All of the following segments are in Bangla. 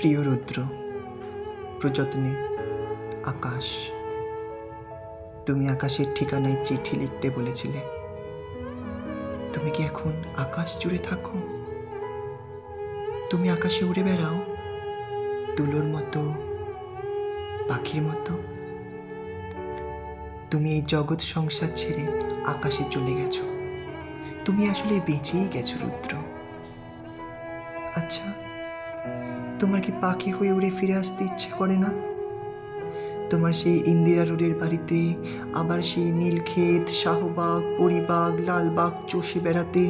প্রিয় রুদ্র, প্রযত্নে আকাশ। তুমি আকাশের ঠিকানায় চিঠি লিখতে বলেছিলে। তুমি কি এখন আকাশ জুড়ে থাকো? তুমি আকাশে উড়ে বেড়াও তুলোর মতো, পাখির মতো। তুমি এই জগৎ সংসার ছেড়ে আকাশে চলে গেছো। তুমি আসলে বেঁচেই গেছো রুদ্র। আচ্ছা, তোমার কি পাখি হয়ে উড়ে ফিরে আসতে ইচ্ছে করে না? তোমার সেই ইন্দিরা রোডের বাড়িতে আবার সেই নীলক্ষেত, শাহবাগ, পরিবাগ, লালবাগ চষে বেড়াতে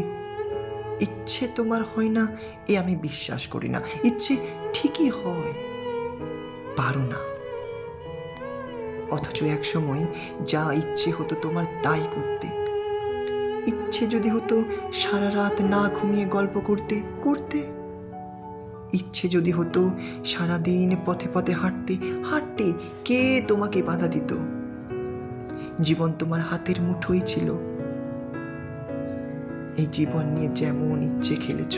ইচ্ছে তোমার হয় না? এ আমি বিশ্বাস করি না। ইচ্ছে ঠিকই হয়, পারো না। অথচ এক সময় যা ইচ্ছে হতো তোমার তাই করতে। ইচ্ছে যদি হতো সারা রাত না ঘুমিয়ে গল্প করতে করতে। ইচ্ছে যদি হতো সারাদিন পথে পথে হাঁটতে হাঁটতে, কে তোমাকে বাধা দিত? জীবন তোমার হাতের মুঠোই ছিল। এই জীবন নিয়ে যেমন ইচ্ছে খেলেছ।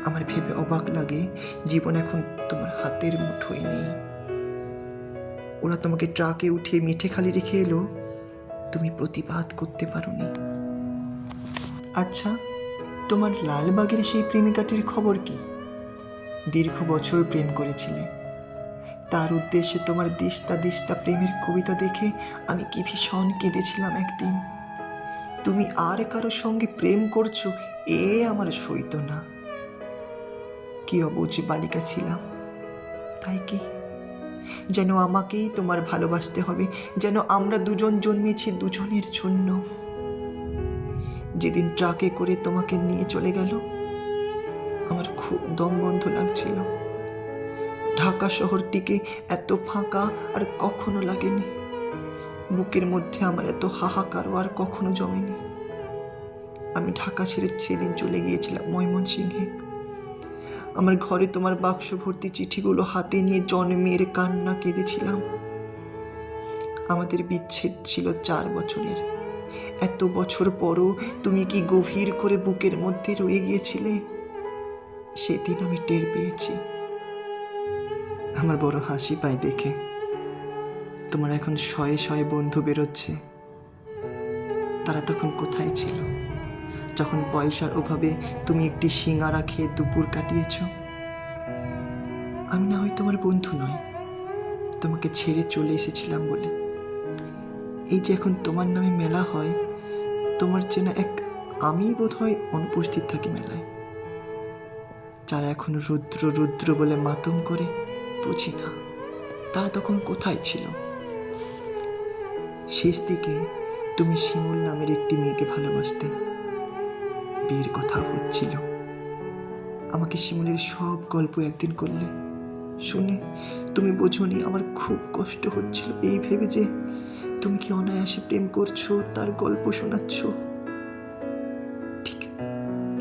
আমার ভেবে অবাক লাগে, জীবন এখন তোমার হাতের মুঠোই নেই। ওরা তোমাকে ট্রাকে উঠিয়ে মিঠেখালি রেখে এলো, তুমি প্রতিবাদ করতে পারোনি। আচ্ছা, তোমার লালবাগের সেই প্রেমিকাটির খবর কি? দীর্ঘ বছর প্রেম করেছিলে। তার উদ্দেশ্যে তোমার দিস্তা দিস্তা প্রেমের কবিতা দেখে আমি কি ভীষণ কেঁদেছিলাম একদিন। তুমি আর কারো সঙ্গে প্রেম করছো, এ আমার সইত না। কি অবুঝ বালিকা ছিলাম, তাই কি? যেন আমাকেই তোমার ভালোবাসতে হবে, যেন আমরা দুজন জন্মেছি দুজনের জন্য। যেদিন ট্রাকে করে তোমাকে নিয়ে চলে গেল, আমার খুব দম বন্ধ লাগছিল। ঢাকা শহরটিকে এত ফাঁকা আর কখনো লাগেনি। বুকের মধ্যে আমার এত হাহাকারও আর কখনো জমেনি। আমি ঢাকা ছেড়ে সেদিন চলে গিয়েছিলাম ময়মনসিংহে। আমার ঘরে তোমার বাক্স ভর্তি চিঠিগুলো হাতে নিয়ে জন্মের কান্না কেঁদেছিলাম। আমাদের বিচ্ছেদ ছিল 4 বছরের। এত বছর পরও তুমি কি গভীর করে বুকের মধ্যে রয়ে গিয়েছিলে? সেদিন আমি টের পেয়েছি। আমার বড় হাসি পায় দেখে। তোমার এখন শয়ে শয়ে বন্ধু বেরোচ্ছে। তারা তখন কোথায় ছিল, যখন পয়সার অভাবে তুমি একটি সিঙ্গারা খেয়ে দুপুর কাটিয়েছ? আমি না হয় তোমার বন্ধু নয়, তোমাকে ছেড়ে চলে এসেছিলাম বলে। এই যে এখন তোমার নামে মেলা হয়, তোমার চেনা এক আমি বোধ হয় অনুপস্থিত থাকি মেলায়। যারা এখন রুদ্র রুদ্র বলে মাতম করে, বুঝি না তারা তখন কোথায় ছিল। শেষ দিকে তুমি শিমুল নামের একটি মেয়েকে ভালোবাসতে। বিয়ের কথা হচ্ছিল। আমাকে শিমুলের সব গল্প একদিন করলে। শুনে তুমি বোঝোনি আমার খুব কষ্ট হচ্ছিল, এই ভেবে যে তুমি কি অনায়াসে প্রেম করছো, তার গল্প শোনাচ্ছ। ঠিক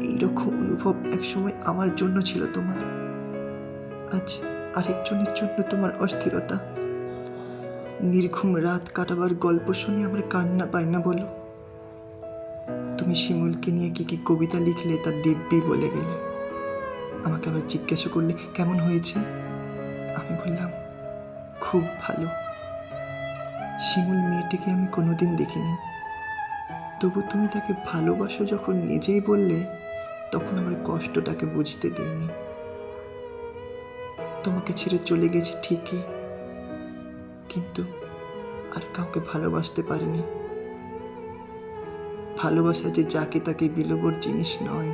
এইরকম অনুভব একসময় আমার জন্য ছিল তোমার। আজ আরেকজনের জন্য তোমার অস্থিরতা। নির্ঘুম রাত কাটাবার গল্প শুনে আমার কান্না পায় না বলো? তুমি শিমুলকে নিয়ে কি কি কবিতা লিখলে তা দিব্যি বলে গেলে। আমাকে আবার জিজ্ঞাসা করলে কেমন হয়েছে। আমি বললাম খুব ভালো। শিমুল মেয়েটিকে আমি কোনোদিন দেখিনি, তবু তুমি তাকে ভালোবাসো যখন নিজেই বললে, তখন আমার কষ্টটাকে বুঝতে দিইনি। তোমাকে ছেড়ে চলে গেছি ঠিকই, কিন্তু আর কাউকে ভালোবাসতে পারিনি। ভালোবাসা যে যাকে তাকে বিলোবর জিনিস নয়।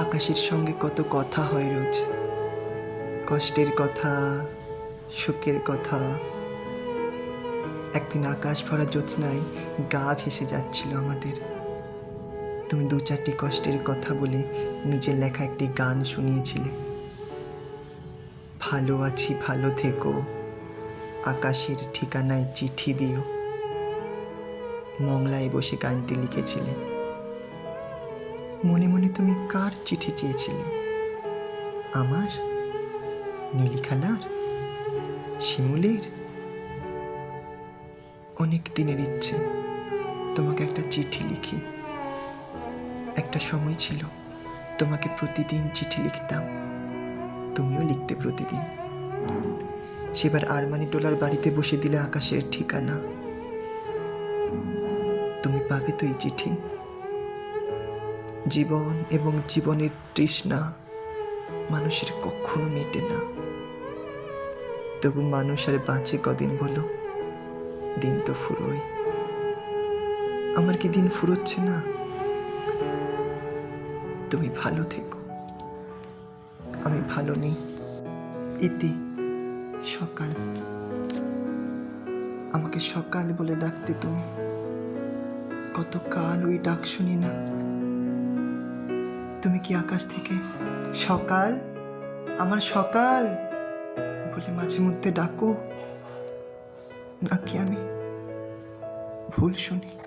আকাশের সঙ্গে কত কথা হয় রোজ, কষ্টের কথা, সুখের কথা। একদিন আকাশ ভরা জ্যোৎস্নায় গা ভেসে যাচ্ছিল আমাদের। তুমি 2-4টি কষ্টের কথা বলে নিজের লেখা একটি গান শুনিয়েছিলে। ভালো আছি ভালো থেকো, আকাশের ঠিকানায় চিঠি দিও। মংলায় বসে গানটি লিখেছিলে। মনে মনে তুমি কার চিঠি চেয়েছিলে? আমার? নীলিখালার? শিমুলের? অনেক দিনের ইচ্ছে তোমাকে একটা চিঠি লিখি। একটা সময় ছিল তোমাকে প্রতিদিন চিঠি লিখতাম, তুমিও লিখতে প্রতিদিন। সেবার আরমানিটোলার বাড়িতে বসে দিলে আকাশের ঠিকানা। তুমি পাবে তো এই চিঠি। জীবন এবং জীবনের তৃষ্ণা মানুষের কখনো মেটে না। তবু মানুষ আর বাঁচে কদিন বলো? দিন তো ফুরোয়। আমার কি দিন ফুরোচ্ছে না? তুমি ভালো থেকো। আমি ভালো নেই। ইতি, সকাল। আমাকে সকাল বলে ডাকতে তুমি। কতকাল ওই ডাক শুনি না। তুমি কি আকাশ থেকে সকাল, আমার সকাল বলে মাঝে মধ্যে ডাকো, নাকি আমি ভুল শুনি?